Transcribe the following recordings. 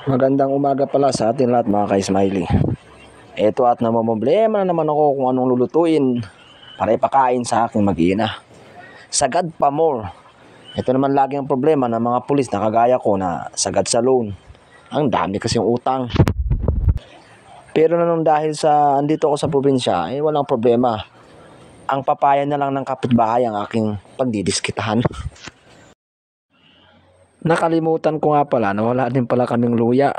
Magandang umaga pala sa atin lahat mga ka-smiley. Eto at namomroblema na naman ako kung anong lulutuin para ipakain sa aking mag-ina. Sagad pa more. Ito naman lagi ang problema ng mga pulis na kagaya ko na sagad sa loan. Ang dami kasi yung utang. Pero nung dahil sa andito ako sa probinsya, walang problema. Ang papaya na lang ng kapitbahay ang aking pagdidiskitahan. Nakalimutan ko nga pala na wala din pala kaming luya.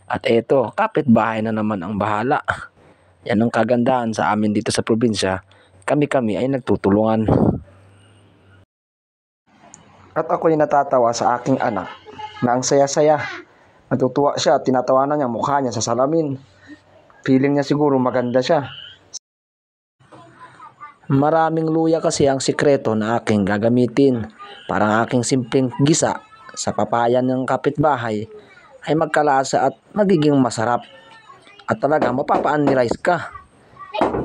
At eto, kapitbahay na naman ang bahala. Yan ang kagandahan sa amin dito sa probinsya. Kami-kami ay nagtutulungan. At ako'y natatawa sa aking anak na ang saya-saya. Natutuwa siya at tinatawanan niya mukha niya sa salamin. Feeling niya siguro maganda siya. Maraming luya kasi ang sikreto na aking gagamitin. Parang aking simpleng gisa sa papaya ng kapitbahay ay magkalasa at magiging masarap. At talaga mapapa-analyze ka.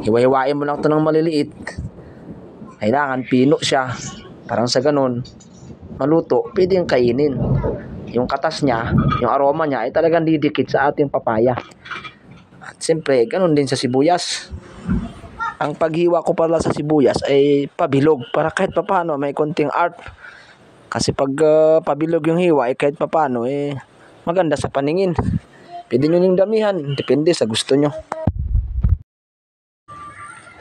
Hiwa-hiwain mo lang ito ng maliliit. Kailangan pino siya. Parang sa ganun, maluto, pwedeng kainin. Yung katas niya, yung aroma niya ay talagang didikit sa ating papaya. At siyempre, ganun din sa sibuyas. Ang paghiwa ko pala sa sibuyas ay pabilog para kahit papano may konting art. Kasi pag pabilog yung hiwa ay kahit papano maganda sa paningin. Pwede nyo yung damihan, depende sa gusto nyo.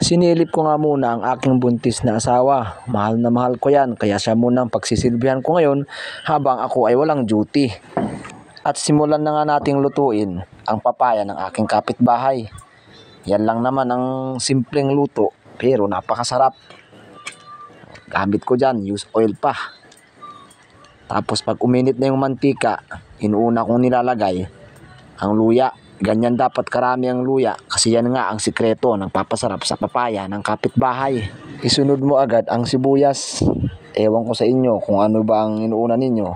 Sinilip ko nga muna ang aking buntis na asawa. Mahal na mahal ko yan, kaya siya muna ang pagsisilbihan ko ngayon habang ako ay walang duty. At simulan na nga nating lutuin ang papaya ng aking kapitbahay. Yan lang naman ang simpleng luto pero napakasarap. Gamit ko dyan, use oil pa. Tapos pag uminit na yung mantika, inuuna kong nilalagay ang luya. Ganyan dapat karami ang luya kasi yan nga ang sikreto ng papasarap sa papaya ng kapitbahay. Isunod mo agad ang sibuyas. Ewan ko sa inyo kung ano ba ang inuuna ninyo.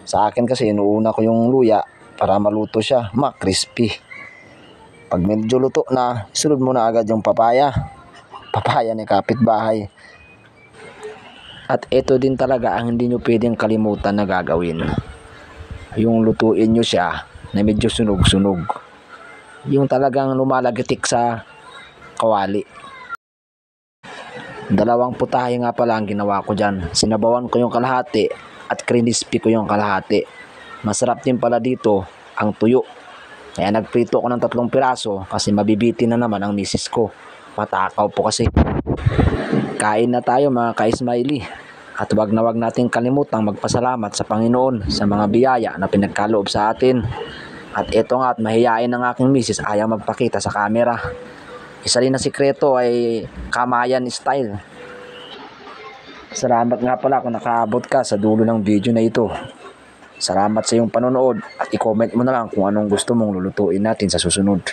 Sa akin kasi inuuna ko yung luya para maluto siya, crispy. Pag medyo luto na, isunod mo na agad yung papaya. Papaya ni kapitbahay. At ito din talaga ang hindi nyo pwedeng kalimutan na gagawin. Yung lutuin nyo siya na medyo sunog-sunog. Yung talagang lumalagatik sa kawali. 2 putahe nga pala ang ginawa ko dyan. Sinabawan ko yung kalahati at crispy ko yung kalahati. Masarap din pala dito ang tuyo. Kaya nagprito ko ng 3 piraso kasi mabibitin na naman ang misis ko. Matakaw po kasi. Kain na tayo mga ka-smiley. At wag na wag nating kalimutang magpasalamat sa Panginoon sa mga biyaya na pinagkaloob sa atin. At ito nga at mahiyain ng aking misis ayaw magpakita sa camera. Isa rin na sikreto ay kamayan style. Salamat nga pala kung nakaabot ka sa dulo ng video na ito. Salamat sa iyong panonood at i-comment mo na lang kung anong gusto mong lulutuin natin sa susunod.